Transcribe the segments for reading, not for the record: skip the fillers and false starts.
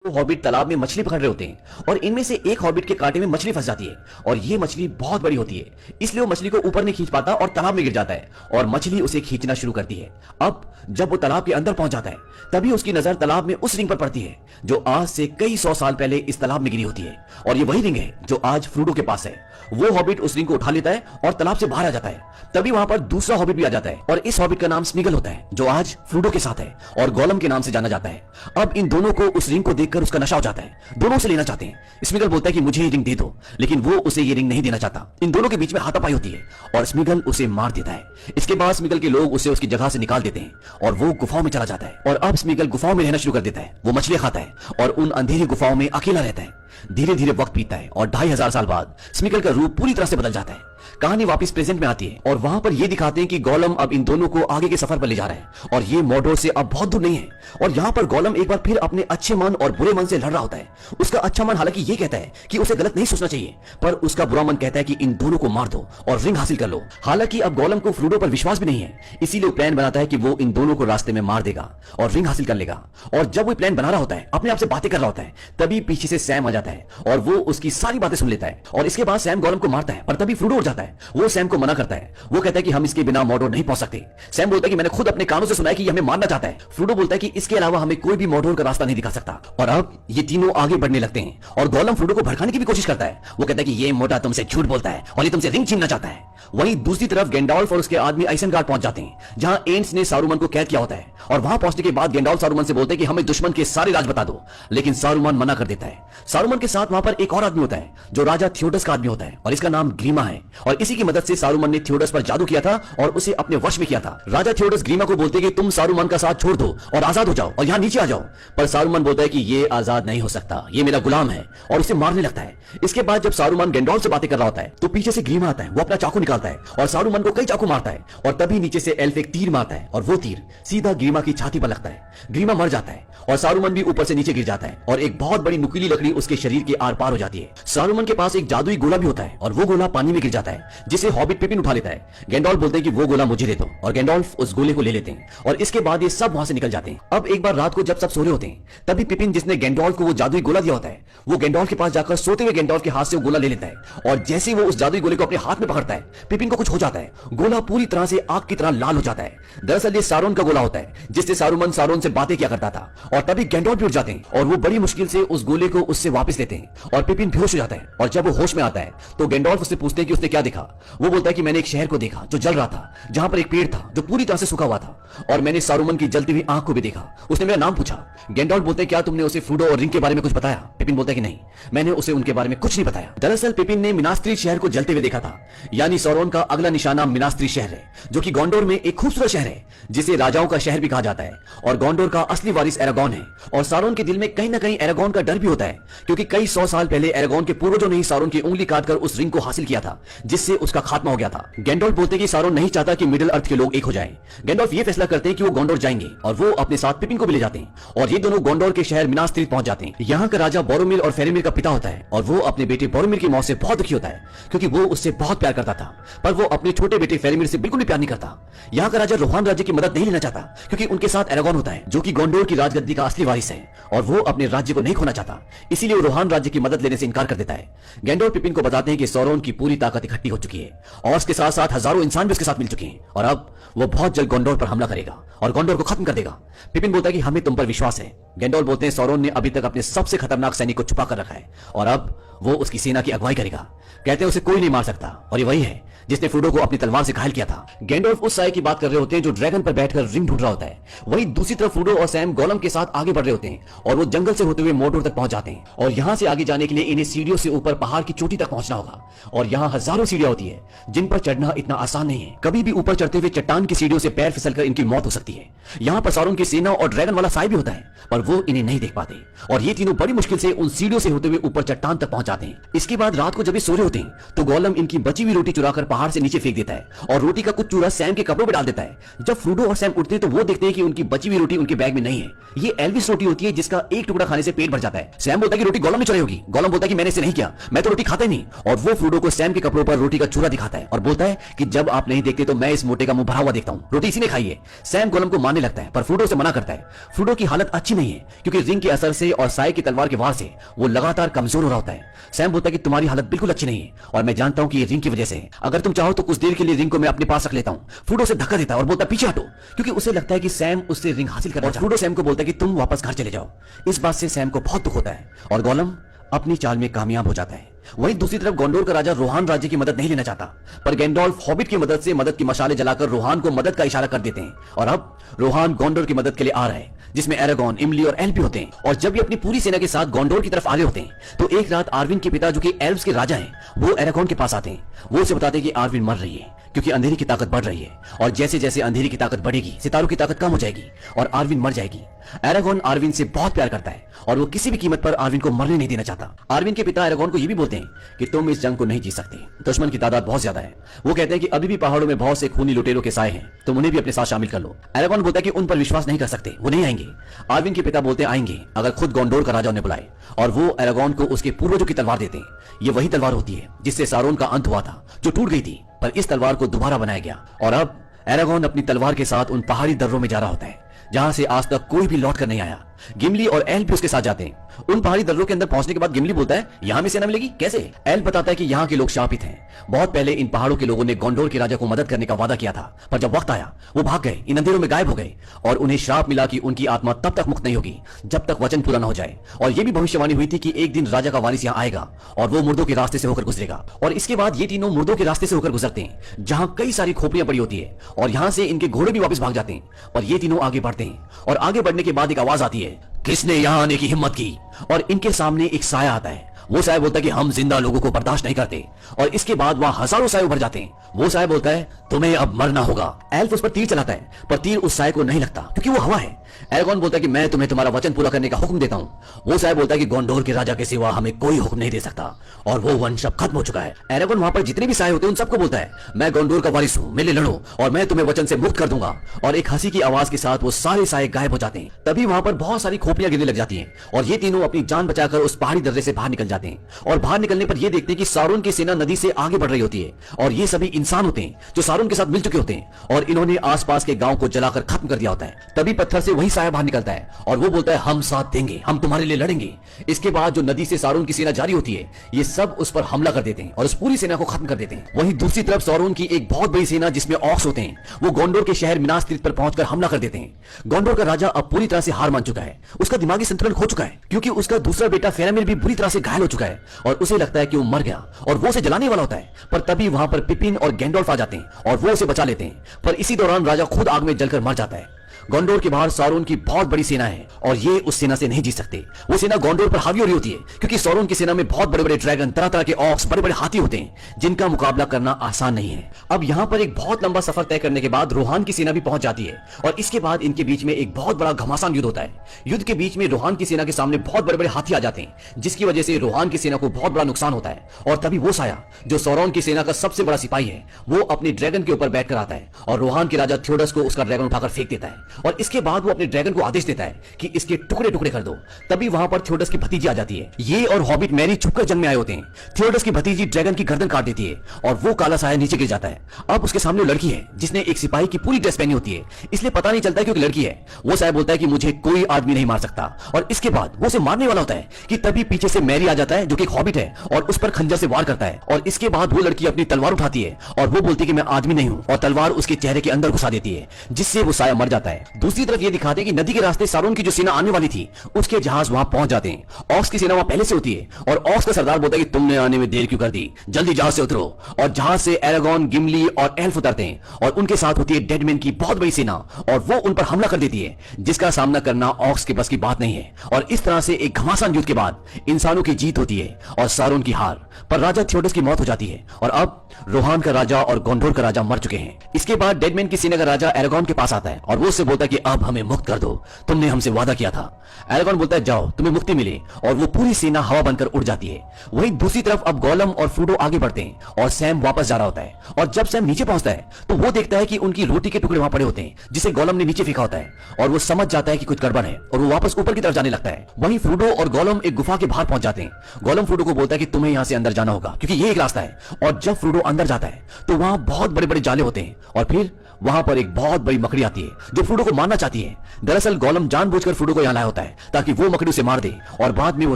वो हॉबिट तालाब में मछली पकड़ रहे होते हैं और इनमें से एक हॉबिट के कांटे में मछली फंस जाती है और ये मछली बहुत बड़ी होती है, इसलिए वो मछली को ऊपर नहीं खींच पाता और तालाब में गिर जाता है और मछली उसे खींचना शुरू करती है। अब जब वो तालाब के अंदर पहुंच जाता है तभी उसकी नजर तालाब में उस रिंग पर पड़ती है जो आज से कई 100 साल पहले इस तालाब में गिरी होती है और ये वही रिंग है जो आज फ्रोडो के पास है। वो हॉबिट उस रिंग को उठा लेता है और तालाब से बाहर आ जाता है। तभी वहां पर दूसरा हॉबिट भी आ जाता है और इस हॉबिट का नाम स्मीगल होता है जो आज फ्रोडो के साथ है और गोलम के नाम से जाना जाता है। अब इन दोनों को उस रिंग को देखकर उसका नशा हो जाता है, दोनों उसे लेना चाहते हैं। स्मीगल बोलता है कि मुझे ये रिंग दे दो, लेकिन वो उसे ये रिंग नहीं देना चाहता। इन दोनों के बीच में हाथापाई होती है और स्मीगल उसे मार देता है। इसके बाद स्मीगल के लोग उसे उसकी जगह से निकाल देते हैं और वो गुफाओं में चला जाता है और अब स्मीगल गुफाओं में रहना शुरू कर देता है। वो मछलियां खाता है और उन अंधेरी गुफाओं में अकेला रहता है। धीरे धीरे वक्त बीतता है और 2500 साल बाद स्मीगल का रूप पूरी तरह से बदल जाता है। कहानी वापस प्रेजेंट में आती है और वहां पर ये दिखाते हैं कि गोलम अब इन दोनों को आगे के सफर पर ले जा रहा है और ये मॉर्डोर से अब बहुत दूर नहीं है। और यहाँ पर गोलम एक बार फिर अपने अच्छे मन और बुरे मन से लड़ रहा होता है। उसका अच्छा मन हालांकि ये कहता है कि उसे गलत नहीं सोचना चाहिए, पर उसका बुरा मन कहता है कि इन दोनों को मार दो और रिंग हासिल कर लो। हालांकि अब गोलम को फ्रोडो पर विश्वास भी नहीं है, इसीलिए वो प्लान बनाता है कि वो इन दोनों को रास्ते में मार देगा और रिंग हासिल कर लेगा। और जब वो प्लान बना रहा होता है, अपने आप से बातें कर रहा होता है, तभी पीछे से सैम आ जाता है और वो उसकी सारी बातें सुन लेता है। और इसके बाद सैम गोलम को मारता है और तभी फ्रोडो उठ जाता है। वो सैम को मना करता है। वो कहता है कि हम इसके बिना मॉर्डोर नहीं पहुंच सकते। सैम बोलता है कि मैंने खुद अपने कानों से सुना है कि ये हमें मारना चाहता है। फ्रोडो बोलता है कि इसके अलावा हमें कोई भी मॉर्डोर का रास्ता नहीं दिखा सकता। और अब ये तीनों आगे बढ़ने लगते हैं और गोलम फ्रोडो को भड़काने की भी कोशिश करता है। वो कहता है कि ये मोटा तुमसे झूठ बोलता है और ये तुमसे रिंग छीनना चाहता है। वहीं दूसरी तरफ गैंडोल्फ और उसके आदमी आइसेनगार्ड पहुंच जाते हैं जहां एंट्स ने सारूमन को कैद किया होता है। और वहां पहुंचने के बाद गैंडोल्फ सारूमन से बोलते हैं कि हमें दुश्मन के सारे राज बता दो, लेकिन सारूमन मना कर देता है। सारूमन के साथ वहां पर एक और आदमी होता है जो राजा थियोडस का आदमी होता है और इसका नाम ग्रीमा है और इसी की मदद से सारूमन ने थियोडस पर जादू किया था और उसे अपने वश में किया था। राजा थियोडस ग्रीमा को बोलते कि तुम सारूमन का साथ छोड़ दो और आजाद हो जाओ और यहाँ नीचे आ जाओ, पर सारूमन बोलता है कि ये आजाद नहीं हो सकता, ये मेरा गुलाम है और उसे मारने लगता है। इसके बाद जब सारूमन गैंडोल्फ से बातें कर रहा होता है तो पीछे से ग्रीमा आता है। वो अपना चाकू निकालता है और सारूमन को कई चाकू मारता है और तभी नीचे से एल्फ एक तीर मारता है और वो तीर सीधा ग्रीमा की छाती पर लगता है। ग्रीमा मर जाता है और सारूमन भी ऊपर से नीचे गिर जाता है और एक बहुत बड़ी नुकीली लकड़ी उसके शरीर के आर पार हो जाती है। सारूमन के पास एक जादुई गोला भी होता है और वो गोला पानी में गिर जाता है जिसे हॉबिट पिपिन उठा लेता है। गैंडोल्फ बोलते हैं कि वो गोला मुझे दे दो और गैंडोल्फ उस गोले को ले लेते हैं और इसके बाद ये सब वहां से निकल जाते हैं। अब एक बार रात को जब सब सो रहे होते हैं तभी पिपिन, जिसने गैंडोल्फ को वो जादुई गोला दिया होता है, वो गैंडोल्फ के पास जाकर सोते हुए गैंडोल्फ के हाथ से वो गोला ले लेता है और जैसे वो उस जादुई गोले को अपने हाथ में पकड़ता है पिपिन को कुछ हो जाता है। गोला पूरी तरह से आग की तरह लाल हो जाता है। दरअसल ये सारोन का गोला होता है जिससे सारूमन सारोन से बातें किया करता था। और तभी गैंडोल्फ भी उठ जाते हैं और वो बड़ी मुश्किल से उस गोले को उससे वापस लेते हैं और पिपिन बेहोश हो जाता है। और जब वो होश में आता है तो गैंडोल्फ उससे पूछते हैं कि उसने क्या देखा। वो बोलता है कि मैंने एक शहर को देखा जो जल रहा था, जहां पर एक पेड़ था जो पूरी तरह से सूखा हुआ था और मैंने सारूमन की जलती हुई आंख को भी देखा। उसने मेरा नाम पूछा। गैंडोल्फ बोलते हैं क्या तुमने उसे फ्रोडो और रिंग के बारे में कुछ बताया? पिपिन बोलता है कि नहीं, मैंने उसे उनके बारे में कुछ नहीं बताया। दरअसल पिपिन ने मिनास टीरिथ शहर को जलते हुए देखा था, यानी सौरोन का अगला निशाना मिनास टीरिथ शहर है जो कि गोंडोर में एक खूबसूरत शहर है जिसे राजाओं का शहर भी कहा जाता है। और गोंडोर का असली वारिस एरागोन है और सारोन के दिल में कहीं ना कहीं एरागोन का डर भी होता है क्योंकि कई 100 साल पहले एरागोन के पूर्वजों ने ही सारोन की उंगली काटकर उस रिंग को हासिल किया था जिससे उसका खात्मा हो गया था। गैंडोल्फ बोलते कि सारोन नहीं चाहता कि मिडिल अर्थ के लोग एक हो जाएं। गैंडोल्फ ये फैसला करते हैं कि वो गोंडोर जाएंगे और वो अपने साथ पिपिन को भी ले जाते हैं और ये दोनों गोंडोर के शहर मिनास टीरिथ पहुंच जाते हैं। यहाँ का राजा बोरोमिर और फेरेमिर का पिता होता है और वो अपने बेटे बोरोमिर की मौत से बहुत दुखी होता है क्योंकि वो उससे बहुत प्यार करता था, पर वो अपने छोटे बेटे फेरेमिर से बिल्कुल भी प्यार नहीं करता। यहाँ का राजा रोहान राज्य की मदद नहीं लेना चाहता क्योंकि उनके साथ एरागोन होता है जो कि गोंडोर की राजगद्दी का असली वारिस है और वो अपने राज्य को नहीं खोना चाहता, इसीलिए वो रोहान राज्य की मदद लेने से इनकार कर देता है। गैंडोल्फ पिपिन को बताते हैं कि सौरोन की पूरी ताकत इकट्ठी हो चुकी है और उसके साथ साथ हजारों इंसान भी उसके साथ मिल चुके हैं और अब वो बहुत जल्द गोंडोर पर हमला करेगा और गोंडोर को खत्म कर देगा। पिपिन बोलता है कि हमें तुम पर विश्वास है। गैंडोल्फ बोलते हैं सौरोन ने अभी तक अपने सबसे खतरनाक सैनिक को छुपा कर रखा है और अब वो उसकी सेना की अगुवाई करेगा। कहते हैं उसे कोई नहीं मार सकता और ये वही है जिसने फ्रोडो को अपनी तलवार से घायल किया था। गैंडोल्फ उस साय की बात कर रहे होते हैं जो ड्रैगन पर बैठकर रिंग ढूंढ रहा होता है। वहीं दूसरी तरफ फ्रोडो और सैम गोलम के साथ आगे बढ़ रहे होते हैं और वो जंगल से होते हुए मॉर्डोर तक पहुंच जाते हैं और यहाँ से आगे जाने के लिए इन्हें सीढ़ियों से ऊपर पहाड़ की चोटी तक पहुंचना होगा और यहाँ हजारों सीढ़ियां होती है जिन पर चढ़ना इतना आसान नहीं है। कभी भी ऊपर चढ़ते हुए चट्टान की सीढ़ियों से पैर फिसलकर इनकी मौत हो सकती है। यहाँ पर सारोन की सेना और ड्रैगन वाला साय भी होता है पर वो इन्हें नहीं देख पाते और ये तीनों बड़ी मुश्किल से उन सीढ़ियों से होते हुए ऊपर चट्टान तक पहुंच जाते हैं। इसके बाद रात को जब ये सो रहे होते हैं तो गोलम इनकी बची हुई रोटी चुराकर पहाड़ से नीचे फेंक देता है और रोटी का कुछ चूरा सैम के कपड़ों में डाल देता है। जब फ्रोडो और सैम उठते हैं तो वो देखते हैं कि उनकी बची हुई रोटी उनके बैग में नहीं है। ये एल्विस रोटी होती है जिसका एक टुकड़ा खाने से पेट भर जाता है। सैम बोलता है कि रोटी गोलम ने चुराई होगी। गोलम बोलता है कि मैंने इसे नहीं किया, मैं तो रोटी खाता ही नहीं। और वो फ्रोडो को सैम के कपड़ों पर रोटी का चूरा दिखाता है और बोलता है कि जब आप नहीं देखते तो मैं इस मोटे का मुंह भरा हुआ देखता हूं, रोटी इसी ने खाई है। सैम गोलम को मारने लगता है पर फ्रोडो से मना करता है। फ्रोडो की हालत अच्छी नहीं है क्योंकि रिंग के असर से और साय की तलवार के वार से वो लगातार कमजोर हो रहा होता है। सैम बोलता है कि तुम्हारी हालत बिल्कुल अच्छी नहीं है और मैं जानता हूं कि ये रिंग की वजह से है। अगर तुम चाहो तो कुछ देर के लिए रिंग को मैं अपने पास रख लेता हूं। फ्रोडो से धक्का देता है और बोलता है पीछे हटो, क्योंकि उसे लगता है कि सैम उससे रिंग हासिल कर रहा है। फ्रोडो सैम को बोलता है कि तुम वापस घर चले जाओ। इस बात से सैम को बहुत दुख होता है और गोलम अपनी चाल में कामयाब हो जाता है। वहीं दूसरी तरफ गोंडोर का राजा रोहान राज्य की मदद नहीं लेना चाहता, पर गैंडोल्फ हॉबिट की मदद से मदद की मशाले जलाकर रोहान को मदद का इशारा कर देते हैं और अब रोहान गोंडोर की मदद के लिए आ रहा है, जिसमें एरागॉन, इमली और एल्फ भी होते हैं। और जब ये अपनी पूरी सेना के साथ गोंडोर की तरफ आगे होते हैं तो एक रात आर्विन के पिता जो कि एल्व्स के राजा हैं, वो एरागॉन के पास आते हैं। वो उसे बताते हैं कि आर्विन मर रही है क्योंकि अंधेरे की ताकत बढ़ रही है और जैसे जैसे अंधेरे की ताकत बढ़ेगी सितारों की ताकत कम हो जाएगी और आर्विन मर जाएगी। एरागॉन आर्विन से बहुत प्यार करता है और वो किसी भी कीमत पर आर्विन को मरने नहीं देना चाहता। आर्विन के पिता एरागॉन को ये भी बोलते हैं कि तुम इस जंग को नहीं जीत सकते, दुश्मन की तादाद बहुत ज्यादा है। वो कहते हैं कि अभी भी पहाड़ों में बहुत से खूनी लुटेरों के साए हैं, तुम उन्हें भी अपने साथ शामिल कर लो। एरागॉन बोलता है कि उन पर विश्वास नहीं कर सकते, वो नहीं आएंगे। आर्विन के पिता बोलते हैं आएंगे अगर खुद गोंडोर का राजा उन्हें बुलाए, और वो एरागॉन को उसके पूर्वजों की तलवार देते हैं। ये वही तलवार होती है जिससे सारोन का अंत हुआ था, जो टूट गई थी, पर इस तलवार को दोबारा बनाया गया। और अब एरागॉन अपनी तलवार के साथ उन पहाड़ी दर्रों में जा रहा होता है जहां से आज तक कोई भी लौट कर नहीं आया। गिमली और एल भी उसके साथ जाते हैं। उन पहाड़ी दर्रों के अंदर पहुंचने के बाद गिमली बोलता है यहां में सेना मिलेगी कैसे? एल बताता है कि यहाँ के लोग शापित हैं। बहुत पहले इन पहाड़ों के लोगों ने गोंडोर के राजा को मदद करने का वादा किया था, पर जब वक्त आया वो भाग गए, इन अंधेरों में गायब हो गए और उन्हें श्राप मिला कि उनकी आत्मा तब तक मुक्त नहीं होगी जब तक वचन पूरा न हो जाए। और ये भी भविष्यवाणी हुई थी कि एक दिन राजा का वारिस यहाँ आएगा और वो मुर्दों के रास्ते से होकर गुजरेगा। और इसके बाद ये तीनों मुर्दों के रास्ते से होकर गुजरते हैं जहाँ कई सारी खोपड़ियां पड़ी होती है और यहाँ से इनके घोड़े भी वापस भाग जाते हैं। और ये तीनों आगे बढ़ते हैं और आगे बढ़ने के बाद एक आवाज आती है, किसने यहाँ आने की हिम्मत की? और इनके सामने एक साया आता है। वो साया बोलता है कि हम जिंदा लोगों को बर्दाश्त नहीं करते। और इसके बाद वहां हजारों साए उभर जाते हैं। वो साया बोलता है तुम्हें अब मरना होगा। एल्फ उस पर तीर चलाता है पर तीर उस साए को नहीं लगता क्योंकि वो हवा है। एरागॉन बोलता है कि मैं तुम्हें तुम्हारा वचन पूरा करने का हुक्म देता हूँ। वो साया बोलता है कि गोंडोर के राजा के सिवा हमें कोई हुक्म नहीं दे सकता और वो वंश अब खत्म हो चुका है। एरागॉन वहां पर जितने भी साए होते हैं उन सबको बोलता है मैं गोंडोर का वारिस हूँ, मेरे लिए लड़ो और मैं तुम्हें वचन से मुक्त कर दूंगा। और एक हंसी की आवाज के साथ वो सारे साए गायब हो जाते हैं। तभी वहां पर बहुत सारी खोपड़ियां गिरने लग जाती हैं और ये तीनों अपनी जान बचाकर उस पहाड़ी दर्रे से बाहर निकल जाते हैं। और बाहर निकलने पर ये देखते हैं कि सारोन की सेना नदी से आगे बढ़ रही होती है और ये सभी इंसान होते हैं जो सारोन के साथ मिल चुके होते हैं और इन्होंने आसपास के गांव को जलाकर खत्म कर दिया होता है। तभी पत्थर से वही साया बाहर निकलता है और वो बोलता है हम साथ देंगे, हम तुम्हारे लिए लड़ेंगे। इसके बाद जो नदी से सारोन की सेना जारी होती है ये सब उस पर हमला कर देते हैं और उस पूरी सेना को खत्म कर देते हैं। वहीं दूसरी तरफ सारोन की एक बहुत बड़ी सेना जिसमें ऑक्स होते हैं वो गोंडोर के शहर मिनास तीर्थ पर पहुंचकर हमला कर देते हैं। गोंडोर का राजा अब पूरी तरह से हार मान चुका है, उसका दिमागी संतुलन खो चुका है क्योंकि उसका दूसरा बेटा फेरामिर भी बुरी तरह से घायल हो चुका है और उसे लगता है कि वो मर गया और वो उसे जलाने वाला होता है। पर तभी वहां पर पिपिन और गैंडोल्फ आ जाते हैं और वो उसे बचा लेते हैं। पर इसी दौरान राजा खुद आग में जलकर मर जाता है। गोंडोर के बाहर सारोन की बहुत बड़ी सेना है और ये उस सेना से नहीं जीत सकते। वो सेना गोंडोर पर हावी हो रही होती है क्योंकि सारोन की सेना में बहुत बड़े बड़े ड्रैगन, तरह तरह के ऑक्स, बड़े बड़े हाथी होते हैं जिनका मुकाबला करना आसान नहीं है। अब यहाँ पर एक बहुत लंबा सफर तय करने के बाद रोहान की सेना भी पहुंच जाती है और इसके बाद इनके बीच में एक बहुत बड़ा घमासान युद्ध होता है। युद्ध के बीच में रोहान की सेना के सामने बहुत बड़े बड़े हाथी आ जाते हैं जिसकी वजह से रोहान की सेना को बहुत बड़ा नुकसान होता है। और तभी वो साया जो सारोन की सेना का सबसे बड़ा सिपाही है वो अपने ड्रैगन के ऊपर बैठकर आता है और रोहान के राजा थियोडस को उसका ड्रैगन उठाकर फेंक देता है और इसके बाद अपने ड्रैगन को आदेश देता है कि इसके टुकड़े टुकड़े कर दो। तभी वहां पर थियोडस की भतीजी आ जाती है। ये और हॉबिट मैरी छुपकर जंग में आए होते हैं। थियोडस की भतीजी ड्रैगन की गर्दन काट देती है और वो काला साया नीचे गिर जाता है। अब उसके सामने लड़की है जिसने एक सिपाही की पूरी ड्रेस पहनी होती है, इसलिए पता नहीं चलता क्योंकि लड़की है। वो साया बोलता है कि मुझे कोई आदमी नहीं मार सकता और इसके बाद वो उसे मारने वाला होता है कि तभी पीछे से मैरी आ जाता है जो कि एक हॉबिट है और उस पर खंजर से वार करता है। और इसके बाद वो लड़की अपनी तलवार उठाती है और वो बोलती है कि मैं आदमी नहीं हूं और तलवार उसके चेहरे के अंदर घुसा देती है जिससे वो साया मर जाता है। दूसरी तरफ ये दिखाते हैं कि नदी के रास्ते सारोन की जो सेना आने वाली थी उसके जहाज वहां पहुंच जाते हैं। ऑक्स की सेना वहां पहले से होती है और ऑक्स का सरदार बोलता है कि तुमने आने में देर क्यों कर दी, जल्दी जहाज से उतरो। और जहाज से एरागॉन, गिमली और एल्फ उतरते हैं और उनके साथ होती है डेडमैन की बहुत बड़ी सेना और वो उन पर हमला कर देती है जिसका सामना करना ऑक्स के बस की बात नहीं है। और इस तरह से एक घमासान युद्ध के बाद इंसानों की जीत होती है और सारोन की हार, पर राजा थियोडस की मौत हो जाती है और अब रोहान का राजा और गोंडोर का राजा मर चुके हैं। इसके बाद डेडमैन की सेना का राजा एरागॉन के पास आता है और वो उससे बोलता है कि अब हमें मुक्त कर दो, तुमने हमसे वादा किया था। एरागॉन बोलता है जाओ, तुम्हें मुक्ति मिली, और वो पूरी सेना हवा बनकर उड़ जाती है। वहीं दूसरी तरफ अब गोलम और फ्रोडो आगे बढ़ते हैं और सैम वापस जा रहा होता है। और जब सैम नीचे पहुंचता है तो वो देखता है कि उनकी रोटी के टुकड़े वहां पड़े होते हैं जिसे गोलम ने नीचे फेंका होता है, और वो समझ जाता है कि कुछ गड़बड़ है और वो वापस ऊपर की तरफ जाने लगता है। वहीं फ्रोडो और गोलम एक गुफा के बाहर पहुंच जाते हैं। गोलम फ्रोडो को बोलता है कि तुम्हें यहां से अंदर जाना होगा क्योंकि ये एक रास्ता है। और जब फ्रोडो अंदर जाता है तो वहां बहुत बड़े बड़े जाले होते हैं और फिर वहां पर एक बहुत बड़ी मकड़ी आती है जो फ्रोडो को मारना चाहती है। दरअसल गोलम जानबूझकर फ्रोडो को यहां लाया होता है ताकि वो मकड़ी उसे मार दे और बाद में वो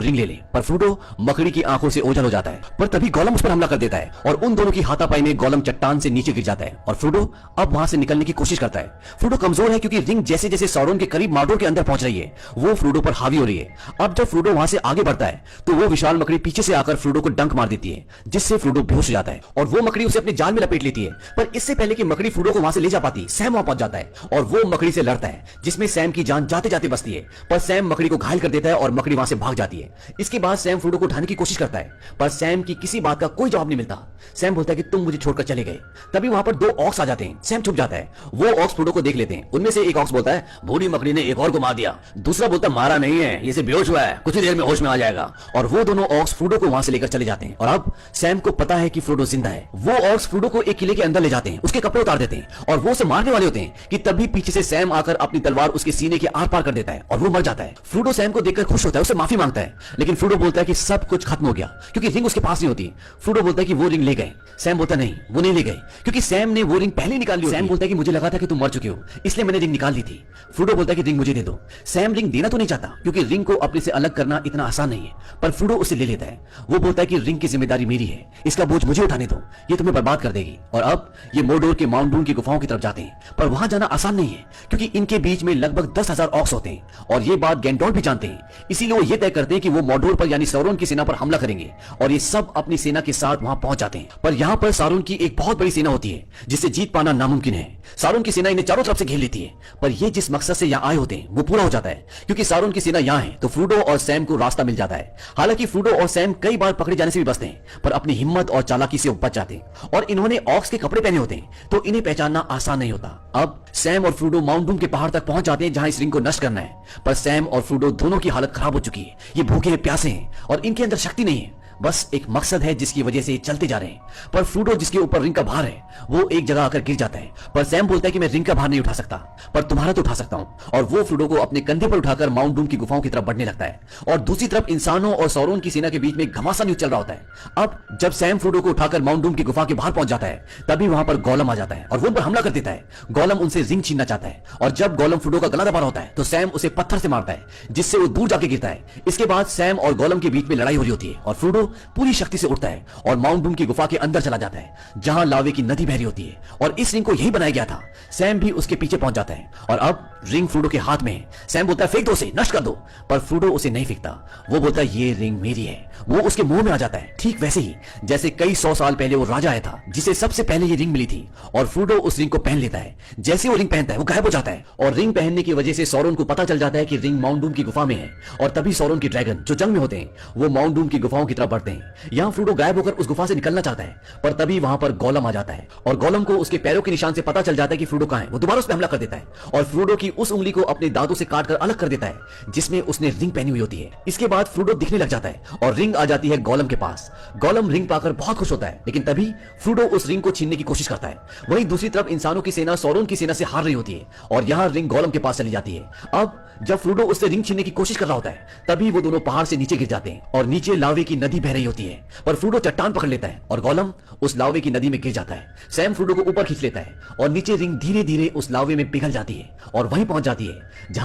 रिंग ले ले, पर फ्रोडो मकड़ी की आंखों से ओझल हो जाता है। पर तभी गोलम उस पर हमला कर देता है और उन दोनों की हाथापाई में गोलम चट्टान से नीचे गिर जाता है और फ्रोडो अब वहां से निकलने की कोशिश करता है। फ्रोडो कमजोर है क्योंकि रिंग जैसे जैसे सौरोन के करीब मॉर्डोर के अंदर पहुंच रही है वो फ्रोडो पर हावी हो रही है। अब जब फ्रोडो वहां से आगे बढ़ता है तो वो विशाल मकड़ी पीछे से आकर फ्रोडो को डंक मार देती है जिससे फ्रोडो बेहोश हो जाता है और वो मकड़ी उसे अपने जाल में लपेट लेती है। पर इससे पहले कि मकड़ी फ्रोडो को वहां से ले जा पाती, सैम वहां पहुंच जाता है और वो मकड़ी से लड़ता है जिसमें सैम की जान जाते जाते बचती है। पर सैम मकड़ी को घायल कर देता है और मकड़ी वहां से भाग जाती है। इसके बाद सैम फ्रोडो को उठाने की कोशिश करता है पर सैम की किसी बात का कोई जवाब नहीं मिलता। सैम बोलता है कि तुम मुझे छोड़कर चले गए। तभी वहां पर दो ऑक्स आ जाते हैं। सैम छुप जाता है। वो ऑक्स फ्रोडो को देख लेते हैं। उनमें से एक ऑक्स बोलता है बूढ़ी मकड़ी ने एक और को मार दिया। दूसरा बोलता मारा नहीं है, ये सिर्फ बेहोश हुआ है, कुछ ही देर में होश में आ जाएगा। और वो दोनों ऑक्स फ्रोडो को वहां से लेकर चले जाते हैं और अब सैम को पता है कि फ्रोडो जिंदा है। वो ऑक्स फ्रोडो को एक किले के अंदर ले जाते हैं, उसके कपड़े उतार देते हैं और वो उसे मारने वाले होते हैं कि तभी पीछे से सैम आकर अपनी तलवार उसके सीने के आर पार कर देता है और वो मर जाता है। फ्रोडो सैम को देखकर खुश होता है, उसे माफी मांगता है, लेकिन फ्रोडो बोलता है कि सब कुछ खत्म हो गया क्योंकि रिंग उसके पास नहीं होती। फ्रोडो बोलता है कि वो रिंग ले गए। सैम बोलता नहीं, वो नहीं ले गए क्योंकि सैम ने वो रिंग पहले निकाल ली। सैम बोलता है कि मुझे लगा था कि तुम मर चुके हो इसलिए मैंने रिंग निकाल दी थी। फ्रोडो बोलता है कि रिंग मुझे दे दो। सैम रिंग देना तो नहीं चाहता क्योंकि रिंग को अपने से अलग करना इतना आसान नहीं है, पर फ्रोडो उसे ले लेता है। वो बोलता है कि रिंग की जिम्मेदारी मेरी है, इसका बोझ मुझे उठाने दो, ये तुम्हें बर्बाद कर देगी। और अब ये मोर्डोर के माउंट डून की गुफाओं की तरफ जाते हैं, पर वहां जाना आसान नहीं है क्योंकि इनके बीच में लगभग 10,000 ऑक्स होते हैं और ये बात गैंडोल्फ भी जानते हैं। इसीलिए वो ये तय करते हैं कि वो मोर्डोर पर यानी सौरोन की सेना पर हमला करेंगे और ये सब अपनी सेना के साथ वहां पहुंच जाते हैं। पर यहाँ पर सारोन की एक बहुत बड़ी सेना होती है जिसे जीत पाना नामुमकिन है। सारोन की सेना इन्हें चारों तरफ से घेर लेती है, पर ये जिस मकसद से यहाँ आए होते हैं वो पूरा हो जाता है क्योंकि सारोन की सेना यहाँ है तो फ्रोडो और सैम को रास्ता मिल जाता है। हालांकि फ्रोडो और सैम कई बार पकड़े जाने से भी बचते हैं पर अपनी हिम्मत और चालाकी से बच जाते हैं और इन्होंने ऑक्स के कपड़े पहने होते हैं तो इन्हें पहचानना आसान नहीं होता। अब सैम और फ्रोडो माउंट डूम के पहाड़ तक पहुंच जाते हैं जहां इस रिंग को नष्ट करना है, पर सैम और फ्रोडो दोनों की हालत खराब हो चुकी है। ये भूखे हैं, प्यासे हैं और इनके अंदर शक्ति नहीं है, बस एक मकसद है जिसकी वजह से चलते जा रहे हैं। पर फ्रोडो जिसके ऊपर रिंग का भार है वो एक जगह आकर गिर जाता है, पर सैम बोलता है कि मैं रिंग का भार नहीं उठा सकता पर तुम्हारा तो उठा सकता हूं। और वो फ्रोडो को अपने कंधे पर उठाकर माउंट डूम की गुफाओं की तरफ बढ़ने लगता है और दूसरी तरफ इंसानों और सौरोन की सेना के बीच में घमासान युद्ध चल रहा होता है। अब जब सैम फ्रोडो को उठाकर माउंट डूम की गुफा के बाहर पहुंच जाता है तभी वहां पर गोलम आ जाता है और वो उन पर हमला कर देता है। गोलम उनसे रिंग छीनना चाहता है और जब गोलम फ्रोडो का गला दबा रहा होता है तो सैम उसे पत्थर से मारता है जिससे वो दूर जाके गिरता है। इसके बाद सैम और गोलम के बीच में लड़ाई हो रही होती है और फ्रोडो पूरी शक्ति उठता है और माउंट डूम की गुफा के अंदर चला जाता है जहां लावे की नदी बह रही होती है और इस रिंग को यही बनाया गया था। सैम भी उसके पीछे पहुंच जाता है और अब रिंग फ्रोडो के हाथ में है। सैम बोलता है फेंक दो उसे, नष्ट कर दो, पर फ्रोडो उसे नहीं फेंकता। वो बोलता है ये रिंग मेरी है। वो उसके मुंह में आ जाता है ठीक वैसे ही जैसे कई 100 साल पहले वो राजा आया था जिसे सबसे पहले ये रिंग मिली थी और फ्रोडो उस रिंग को पहन लेता है। जैसे वो रिंग पहनता है वो गायब हो जाता है और रिंग पहनने की वजह से सौरोन को पता चल जाता है कि रिंग माउंट डूम की गुफा में है और तभी सौरोन की ड्रैगन जो जंग में होते हैं वो माउंट डूम की गुफाओं की तरफ बढ़ते हैं। यहाँ फ्रोडो गायब होकर उस गुफा से निकलना चाहता है पर तभी वहां पर गोलम आ जाता है और गोलम को उसके पैरों के निशान से पता चल जाता है कि फ्रोडो कहां है। वो दोबारा उस पर हमला कर देता है और फ्रोडो की उस उंगली को अपने दांतों से काटकर अलग कर देता है जिसमें उसने रिंग पहनी हुई होती है। इसके बाद फ्रोडो दिखने लग जाता है और रिंग आ जाती है गोलम के पास। गोलम रिंग पाकर बहुत खुश होता है लेकिन तभी फ्रोडो उस रिंग को छीनने की कोशिश करता है। वहीं दूसरी तरफ इंसानों की सेना सौरोन की सेना से हार रही होती है और यहाँ रिंग गोलम के पास चली जाती है। अब जब फ्रोडो उससे रिंग छीनने की कोशिश कर रहा होता है तभी वो दोनों पहाड़ से नीचे गिर जाते हैं और नीचे लावे की नदी बह रही होती है, पर फ्रोडो चट्टान पकड़ लेता है और गोलम उस लावे की नदी में गिर जाता है। सैम फ्रोडो को ऊपर खींच लेता है और नीचे रिंग धीरे धीरे उस लावे में पिघल जाती है और वहीं पहुंच जाती है जहां